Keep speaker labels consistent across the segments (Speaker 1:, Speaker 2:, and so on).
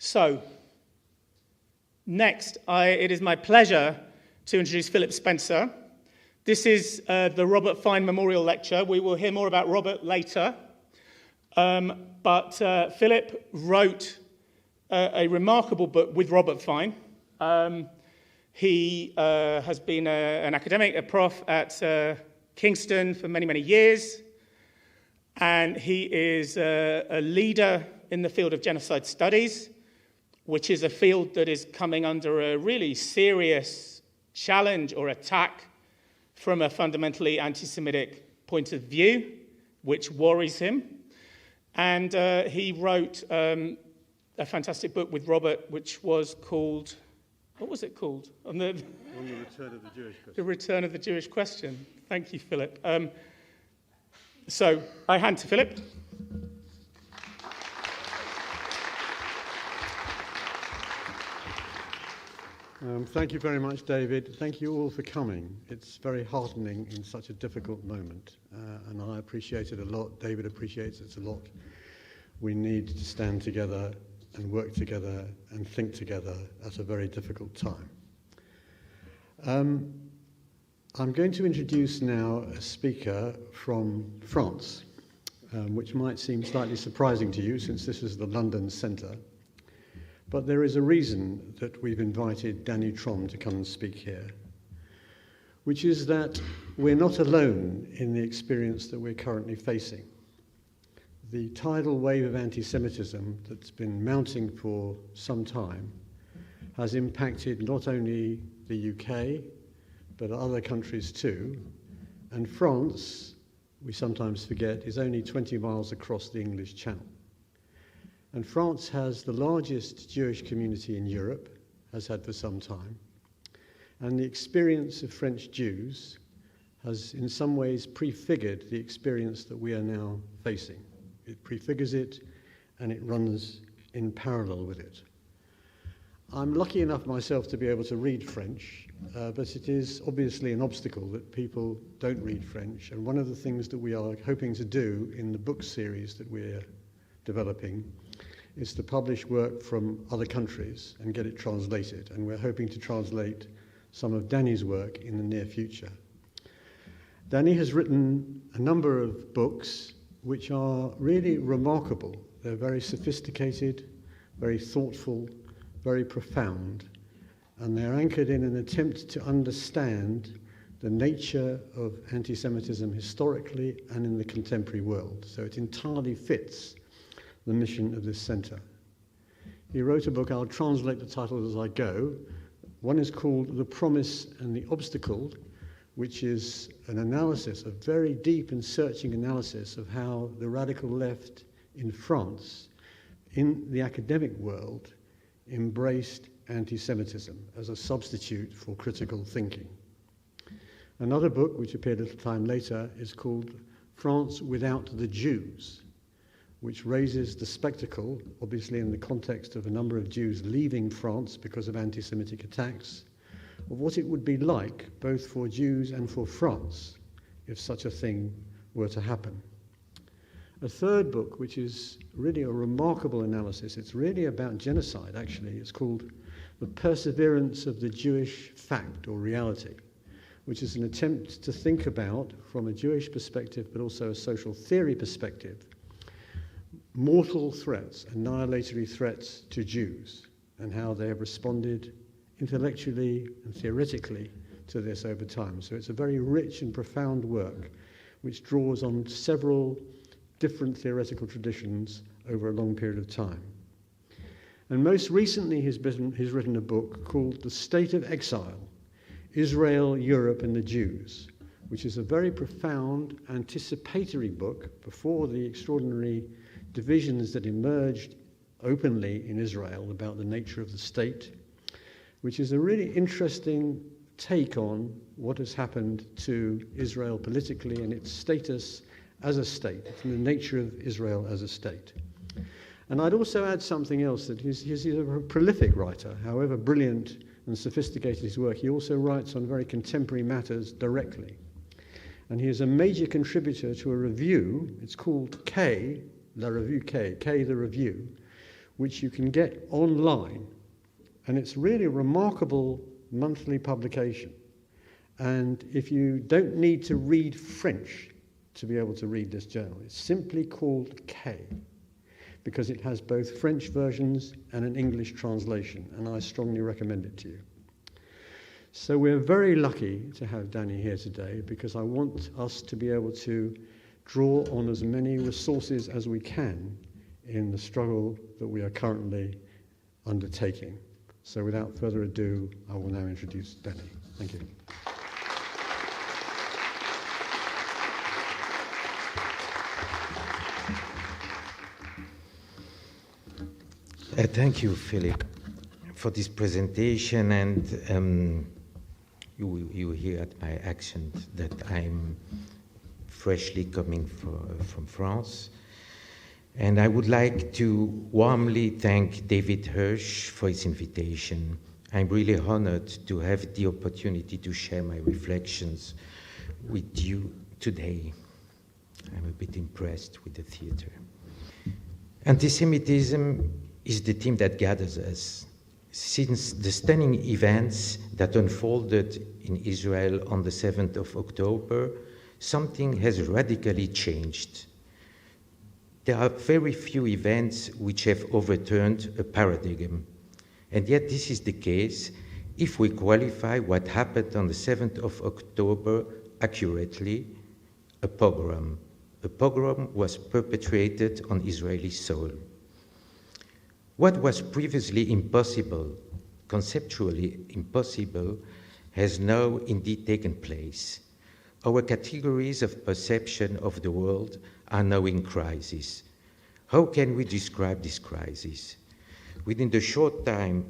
Speaker 1: So, next, it is my pleasure to introduce Philip Spencer. This is the Robert Fine Memorial Lecture. We will hear more about Robert later. But Philip wrote a remarkable book with Robert Fine. He has been an academic, a prof at Kingston for many, many years. And he is a leader in the field of genocide studies, which is a field that is coming under a really serious challenge or attack from a fundamentally anti-Semitic point of view, which worries him. And he wrote a fantastic book with Robert, which was called, what was it called? On the
Speaker 2: Return of the Jewish Question.
Speaker 1: The Return of the Jewish Question. Thank you, Philip. So I hand to Philip.
Speaker 2: Thank you very much, David. Thank you all for coming. It's very heartening in such a difficult moment, and I appreciate it a lot. David appreciates it a lot. We need to stand together and work together and think together at a very difficult time. I'm going to introduce now a speaker from France, which might seem slightly surprising to you since this is the London Centre. But there is a reason that we've invited Danny Trom to come and speak here, which is that we're not alone in the experience that we're currently facing. The tidal wave of anti-Semitism that's been mounting for some time has impacted not only the UK, but other countries too. And France, we sometimes forget, is only 20 miles across the English Channel. And France has the largest Jewish community in Europe, has had for some time. And the experience of French Jews has in some ways prefigured the experience that we are now facing. It prefigures it and it runs in parallel with it. I'm lucky enough myself to be able to read French, but it is obviously an obstacle that people don't read French. And one of the things that we are hoping to do in the book series that we're developing is to publish work from other countries and get it translated. And we're hoping to translate some of Danny's work in the near future. Danny has written a number of books which are really remarkable. They're very sophisticated, very thoughtful, very profound, and they're anchored in an attempt to understand the nature of anti-Semitism historically and in the contemporary world. So it entirely fits the mission of this centre. He wrote a book, I'll translate the titles as I go. One is called The Promise and the Obstacle, which is an analysis, a very deep and searching analysis of how the radical left in France, in the academic world, embraced anti-Semitism as a substitute for critical thinking. Another book, which appeared a little time later, is called France Without the Jews, which raises the spectacle, obviously in the context of a number of Jews leaving France because of anti-Semitic attacks, of what it would be like, both for Jews and for France, if such a thing were to happen. A third book, which is really a remarkable analysis, it's really about genocide, actually. It's called The Perseverance of the Jewish Fact or Reality, which is an attempt to think about, from a Jewish perspective, but also a social theory perspective, mortal threats, annihilatory threats to Jews, and how they have responded intellectually and theoretically to this over time. So it's a very rich and profound work which draws on several different theoretical traditions over a long period of time. And most recently he's written a book called The State of Exile, Israel, Europe and the Jews, which is a very profound anticipatory book before the extraordinary divisions that emerged openly in Israel about the nature of the state, which is a really interesting take on what has happened to Israel politically and its status as a state, and the nature of Israel as a state. And I'd also add something else, that he's a prolific writer. However brilliant and sophisticated his work, he also writes on very contemporary matters directly. And he is a major contributor to a review, it's called K, La Revue K, the Review, which you can get online, and it's really a remarkable monthly publication. And if you don't need to read French to be able to read this journal, it's simply called K, because it has both French versions and an English translation, and I strongly recommend it to you. So we're very lucky to have Danny here today, because I want us to be able to draw on as many resources as we can in the struggle that we are currently undertaking. So without further ado, I will now introduce Danny. Thank you.
Speaker 3: Thank you, Philip, for this presentation, and you hear at my accent that I'm freshly coming from France. And I would like to warmly thank David Hirsch for his invitation. I'm really honored to have the opportunity to share my reflections with you today. I'm a bit impressed with the theater. Antisemitism is the theme that gathers us. Since the stunning events that unfolded in Israel on the 7th of October, something has radically changed. There are very few events which have overturned a paradigm, and yet this is the case if we qualify what happened on the 7th of October accurately: a pogrom. A pogrom was perpetrated on Israeli soil. What was previously impossible, conceptually impossible, has now indeed taken place. Our categories of perception of the world are now in crisis. How can we describe this crisis? Within the short time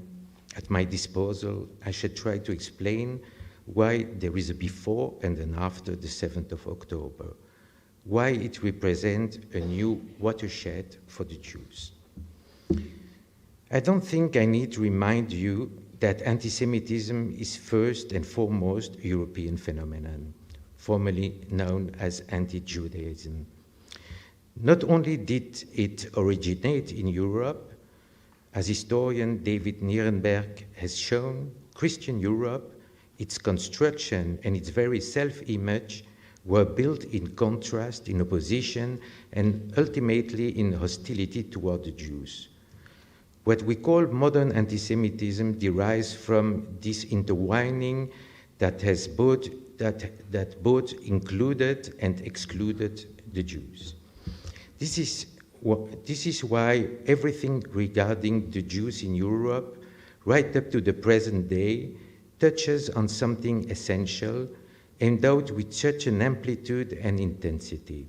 Speaker 3: at my disposal, I shall try to explain why there is a before and an after the 7th of October, why it represents a new watershed for the Jews. I don't think I need to remind you that anti-Semitism is first and foremost a European phenomenon, formerly known as anti-Judaism. Not only did it originate in Europe, as historian David Nierenberg has shown, Christian Europe, its construction and its very self-image were built in contrast, in opposition, and ultimately in hostility toward the Jews. What we call modern anti-Semitism derives from this intertwining that has both included and excluded the Jews. This is why everything regarding the Jews in Europe, right up to the present day, touches on something essential, endowed with such an amplitude and intensity.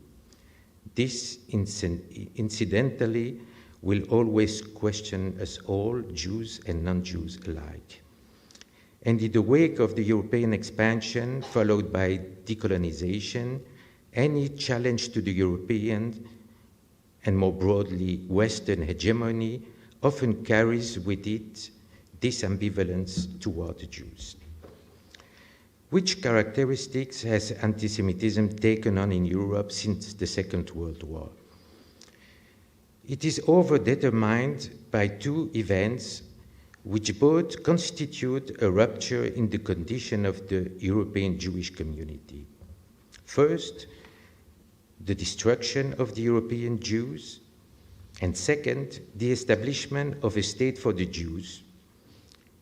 Speaker 3: This, incidentally, will always question us all, Jews and non-Jews alike. And in the wake of the European expansion, followed by decolonization, any challenge to the European and more broadly Western hegemony often carries with it this ambivalence toward the Jews. Which characteristics has anti-Semitism taken on in Europe since the Second World War? It is overdetermined by two events which both constitute a rupture in the condition of the European Jewish community. First, the destruction of the European Jews, and second, the establishment of a state for the Jews.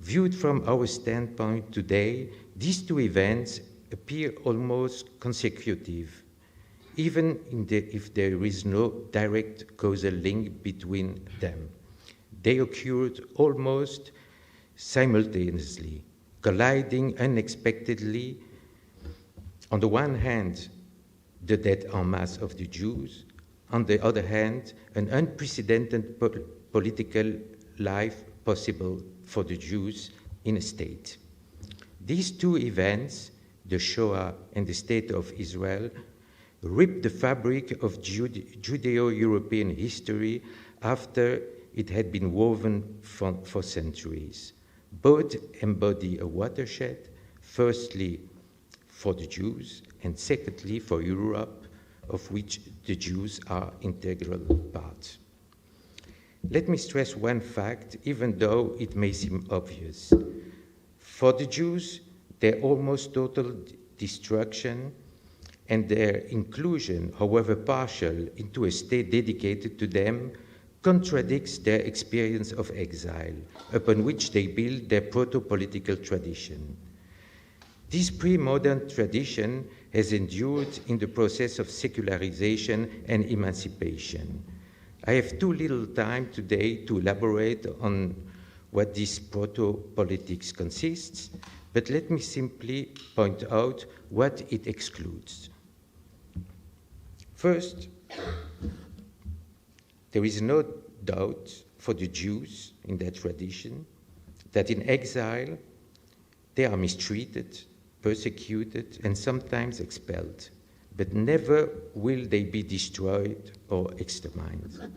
Speaker 3: Viewed from our standpoint today, these two events appear almost consecutive, even if there is no direct causal link between them. They occurred almost simultaneously, colliding unexpectedly. On the one hand, the death en masse of the Jews, on the other hand, an unprecedented political life possible for the Jews in a state. These two events, the Shoah and the State of Israel, ripped the fabric of Judeo-European history after it had been woven for centuries. Both embody a watershed, firstly for the Jews, and secondly for Europe, of which the Jews are integral part. Let me stress one fact, even though it may seem obvious. For the Jews, their almost total destruction and their inclusion, however partial, into a state dedicated to them contradicts their experience of exile, upon which they build their proto-political tradition. This pre-modern tradition has endured in the process of secularization and emancipation. I have too little time today to elaborate on what this proto-politics consists, but let me simply point out what it excludes. First, there is no doubt for the Jews in that tradition that in exile they are mistreated, persecuted, and sometimes expelled, but never will they be destroyed or exterminated.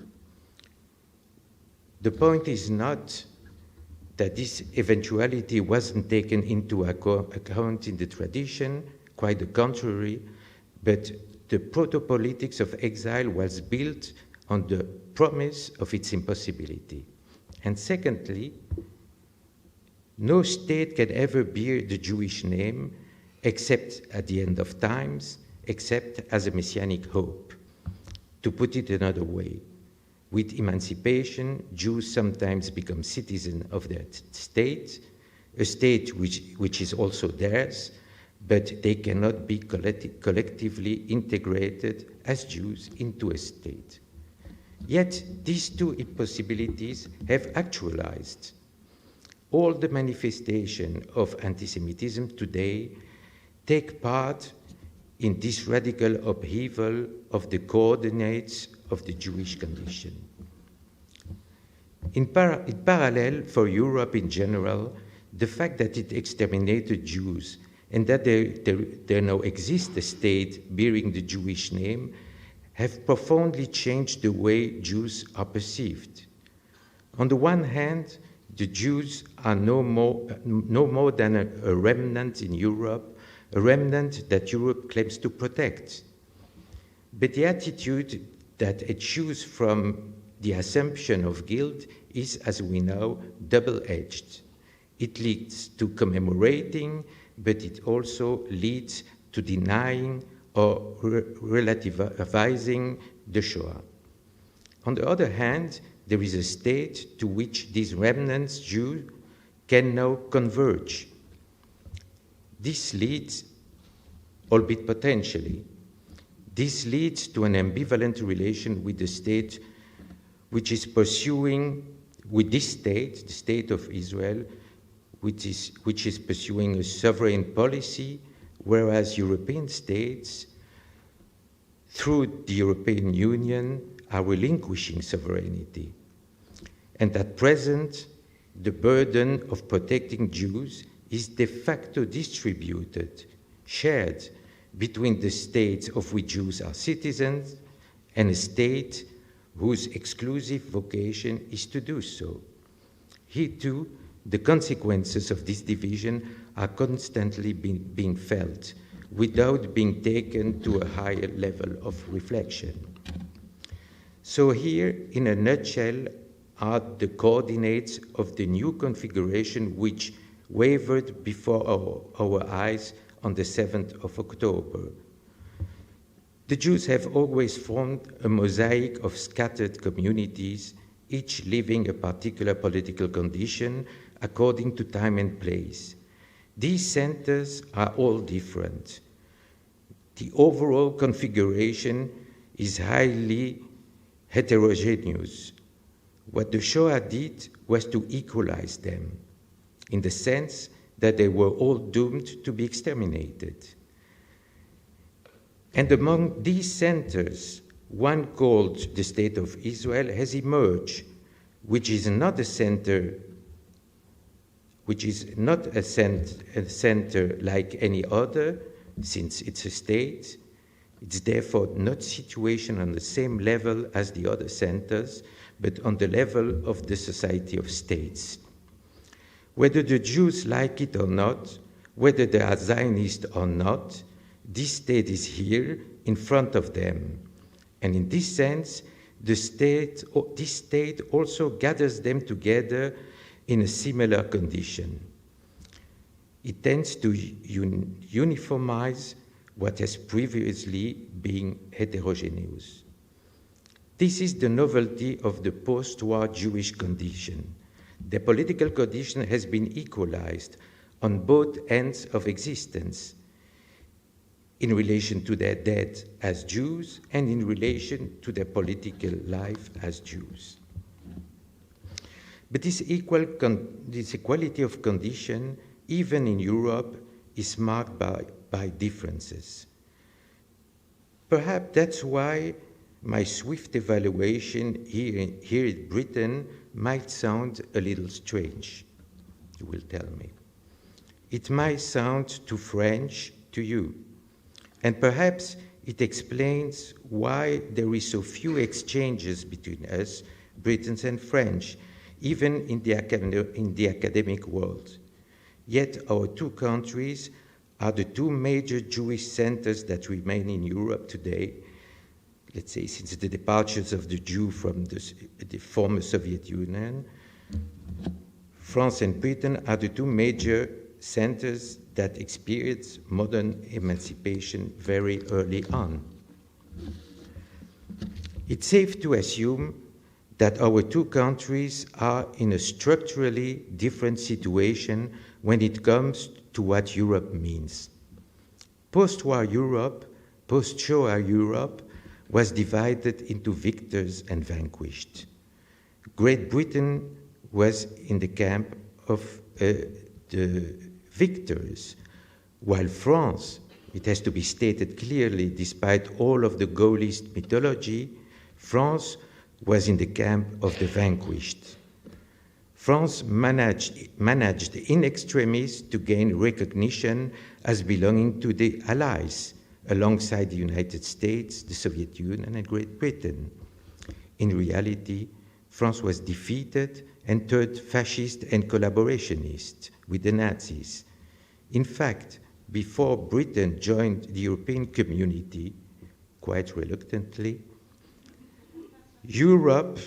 Speaker 3: The point is not that this eventuality wasn't taken into account in the tradition, quite the contrary, but the proto-politics of exile was built on the promise of its impossibility. And secondly, no state can ever bear the Jewish name except at the end of times, except as a messianic hope. To put it another way, with emancipation, Jews sometimes become citizens of that state, a state which is also theirs, but they cannot be collectively integrated as Jews into a state. Yet these two impossibilities have actualized. All the manifestations of anti-Semitism today take part in this radical upheaval of the coordinates of the Jewish condition. In parallel, for Europe in general, the fact that it exterminated Jews and that there now exists a state bearing the Jewish name have profoundly changed the way Jews are perceived. On the one hand, the Jews are no more than a remnant in Europe, a remnant that Europe claims to protect. But the attitude that eschews from the assumption of guilt is, as we know, double-edged. It leads to commemorating, but it also leads to denying or relativizing the Shoah. On the other hand, there is a state to which these remnants Jews can now converge. This leads, albeit potentially, this leads to an ambivalent relation with the state which is pursuing, with this state, the state of Israel, which is pursuing a sovereign policy, whereas European states, through the European Union, are relinquishing sovereignty. And at present, the burden of protecting Jews is de facto distributed, shared between the states of which Jews are citizens and a state whose exclusive vocation is to do so. Here too, the consequences of this division are constantly being felt without being taken to a higher level of reflection. So here, in a nutshell, are the coordinates of the new configuration which wavered before our eyes on the 7th of October. The Jews have always formed a mosaic of scattered communities, each living a particular political condition according to time and place. These centers are all different. The overall configuration is highly heterogeneous. What the Shoah did was to equalize them, in the sense that they were all doomed to be exterminated. And among these centers, one called the State of Israel has emerged, which is not a center like any other, since it's a state. It's therefore not situated on the same level as the other centers, but on the level of the Society of States. Whether the Jews like it or not, whether they are Zionist or not, this state is here in front of them. And in this sense, this state also gathers them together in a similar condition. It tends to uniformize what has previously been heterogeneous. This is the novelty of the post-war Jewish condition. The political condition has been equalized on both ends of existence, in relation to their dead as Jews and in relation to their political life as Jews. But this equality of condition, even in Europe, is marked by differences. Perhaps that's why my swift evaluation here in Britain might sound a little strange, you will tell me. It might sound too French to you, and perhaps it explains why there is so few exchanges between us, Britons and French, even in the academic world. Yet our two countries are the two major Jewish centers that remain in Europe today, let's say since the departures of the Jew from the former Soviet Union. France and Britain are the two major centers that experienced modern emancipation very early on. It's safe to assume that our two countries are in a structurally different situation when it comes to what Europe means. Post-war Europe, post-Shoah Europe, was divided into victors and vanquished. Great Britain was in the camp of the victors, while France, it has to be stated clearly, despite all of the Gaullist mythology, France was in the camp of the vanquished. France managed in extremis to gain recognition as belonging to the Allies, alongside the United States, the Soviet Union, and Great Britain. In reality, France was defeated and turned fascist and collaborationist with the Nazis. In fact, before Britain joined the European community, quite reluctantly, Europe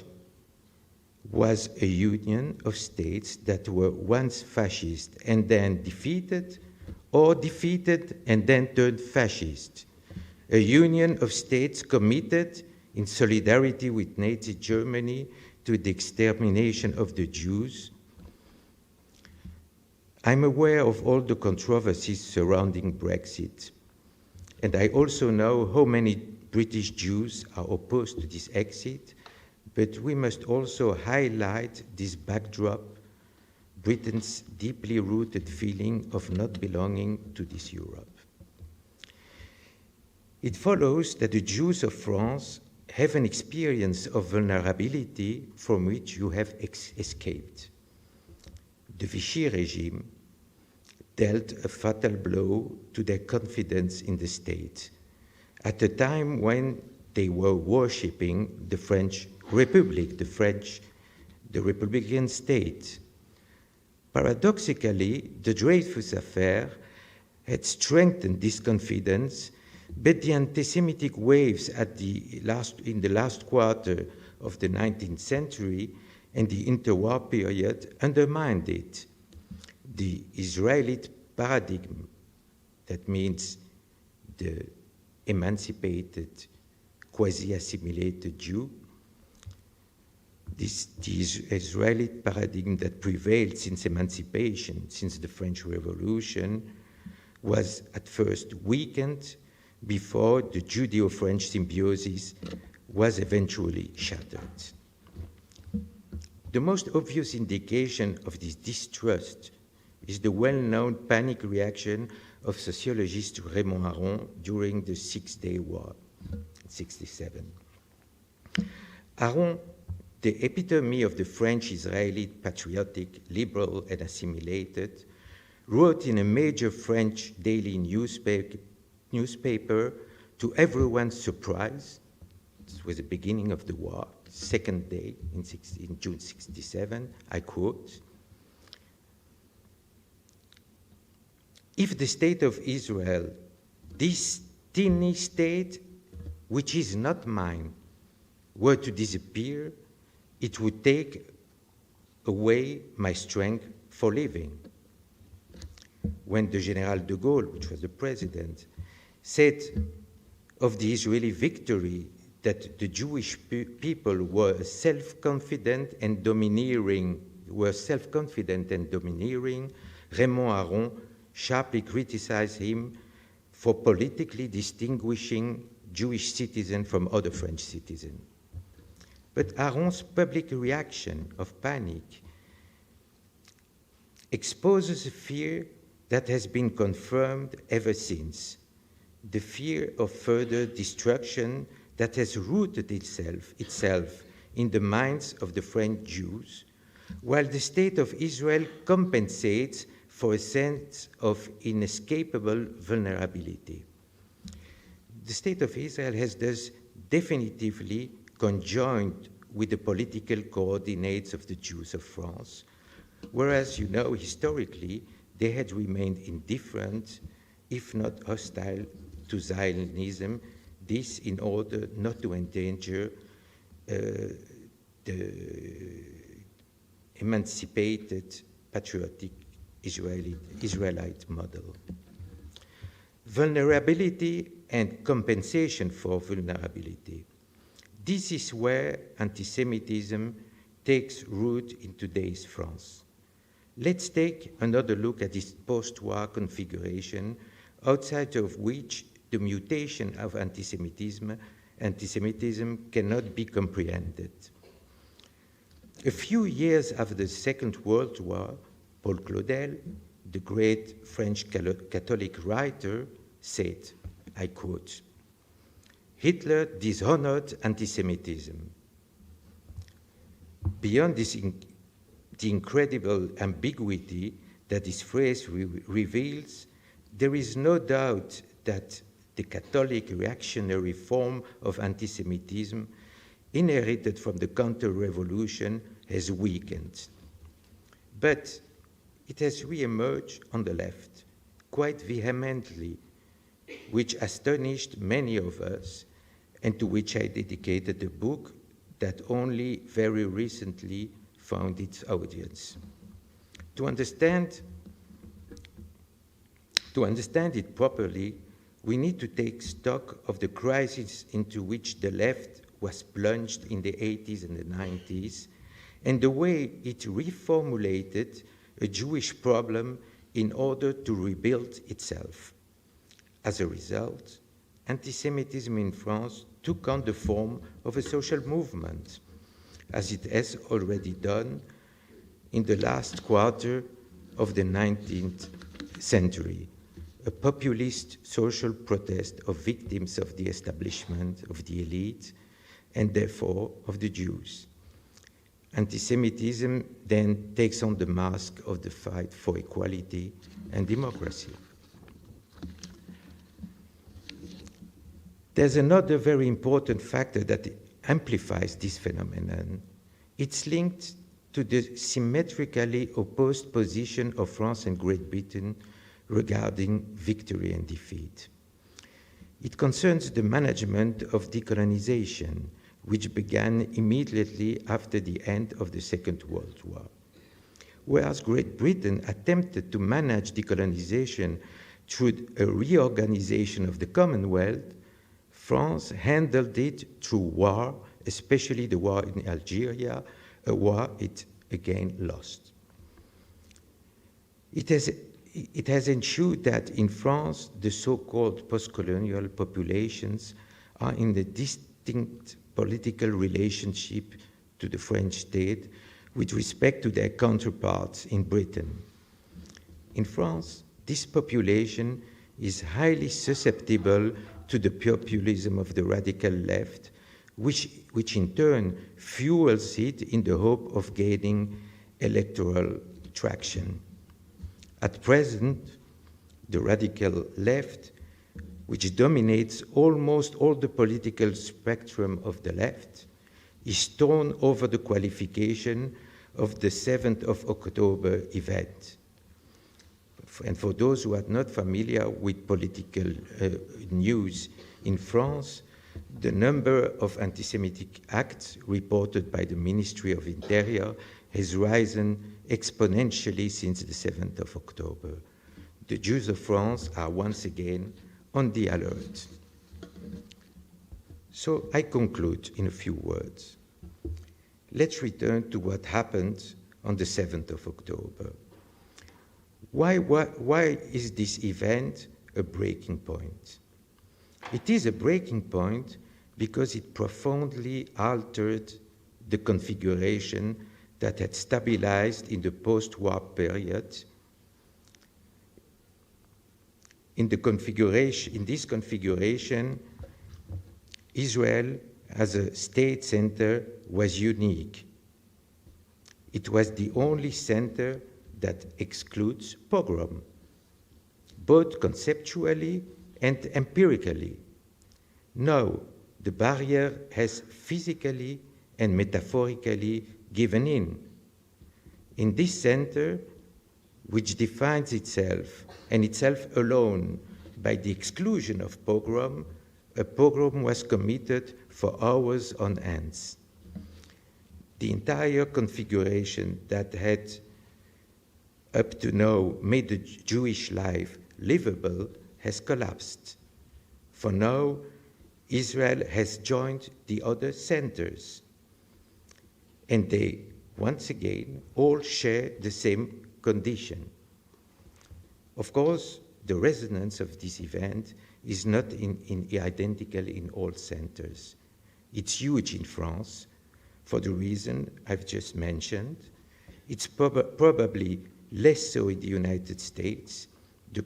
Speaker 3: was a union of states that were once fascist and then defeated, or defeated and then turned fascist. A union of states committed in solidarity with Nazi Germany to the extermination of the Jews. I'm aware of all the controversies surrounding Brexit, and I also know how many British Jews are opposed to this exit, but we must also highlight this backdrop, Britain's deeply rooted feeling of not belonging to this Europe. It follows that the Jews of France have an experience of vulnerability from which you have escaped. The Vichy regime dealt a fatal blow to their confidence in the state at a time when they were worshipping the French Republic, the Republican state. Paradoxically, the Dreyfus affair had strengthened this confidence, but the anti-Semitic waves in the last quarter of the 19th century and the interwar period undermined it. The Israeli paradigm, that means the emancipated, quasi-assimilated Jew, the Israeli paradigm that prevailed since emancipation, since the French Revolution, was at first weakened before the Judeo-French symbiosis was eventually shattered. The most obvious indication of this distrust is the well-known panic reaction of sociologist Raymond Aron during the Six-Day War, 1967. Aron, the epitome of the French-Israeli patriotic, liberal, and assimilated, wrote in a major French daily newspaper, to everyone's surprise, this was the beginning of the war, second day in June 1967, I quote, "If the state of Israel, this teeny state, which is not mine, were to disappear, it would take away my strength for living. When the General de Gaulle, which was the president, said of the Israeli victory that the Jewish people were self-confident and domineering, Raymond Aron sharply criticized him for politically distinguishing Jewish citizens from other French citizens. But Aron's public reaction of panic exposes a fear that has been confirmed ever since, the fear of further destruction that has rooted itself in the minds of the French Jews, while the State of Israel compensates for a sense of inescapable vulnerability. The State of Israel has thus definitively conjoined with the political coordinates of the Jews of France, whereas, you know, historically, they had remained indifferent, if not hostile, to Zionism, this in order not to endanger the emancipated, patriotic Israelite model. Vulnerability and compensation for vulnerability. This is where anti-Semitism takes root in today's France. Let's take another look at this post-war configuration, outside of which the mutation of anti-Semitism cannot be comprehended. A few years after the Second World War, Paul Claudel, the great French Catholic writer, said, I quote, "Hitler dishonored anti-Semitism. Beyond this the incredible ambiguity that this phrase reveals, there is no doubt that the Catholic reactionary form of anti-Semitism inherited from the counter-revolution has weakened. But it has re-emerged on the left quite vehemently, which astonished many of us, and to which I dedicated a book that only very recently found its audience. To understand it properly, we need to take stock of the crisis into which the left was plunged in the 80s and the 90s, and the way it reformulated a Jewish problem in order to rebuild itself. As a result, anti-Semitism in France took on the form of a social movement, as it has already done in the last quarter of the 19th century, a populist social protest of victims of the establishment, of the elite, and therefore of the Jews. Anti-Semitism then takes on the mask of the fight for equality and democracy. There's another very important factor that amplifies this phenomenon. It's linked to the symmetrically opposed position of France and Great Britain regarding victory and defeat. It concerns the management of decolonization, which began immediately after the end of the Second World War. Whereas Great Britain attempted to manage decolonization through a reorganization of the Commonwealth, France handled it through war, especially the war in Algeria, a war it again lost. It has ensured that in France, the so-called post-colonial populations are in a distinct political relationship to the French state with respect to their counterparts in Britain. In France, this population is highly susceptible to the populism of the radical left, which in turn fuels it in the hope of gaining electoral traction. At present, the radical left, which dominates almost all the political spectrum of the left, is torn over the qualification of the 7th of October event. And for those who are not familiar with political news in France, the number of anti-Semitic acts reported by the Ministry of Interior has risen exponentially since the 7th of October. The Jews of France are once again on the alert. So I conclude in a few words. Let's return to what happened on the 7th of October. Why is this event a breaking point? It is a breaking point because it profoundly altered the configuration that had stabilized in the post-war period. In this configuration, Israel as a state center was unique. It was the only center that excludes pogrom, both conceptually and empirically. Now, the barrier has physically and metaphorically given in. In this center, which defines itself and itself alone by the exclusion of pogrom, a pogrom was committed for hours on end. The entire configuration that had up to now made the Jewish life livable has collapsed. For now, Israel has joined the other centers, and they, once again, all share the same condition. Of course, the resonance of this event is not identical in all centers. It's huge in France for the reason I've just mentioned. It's probably less so in the United States, the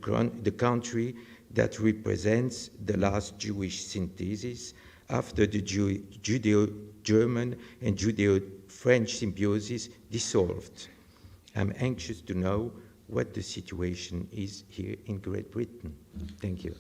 Speaker 3: country that represents the last Jewish synthesis after the Judeo-German and Judeo-French symbiosis dissolved. I'm anxious to know what the situation is here in Great Britain. Thank you.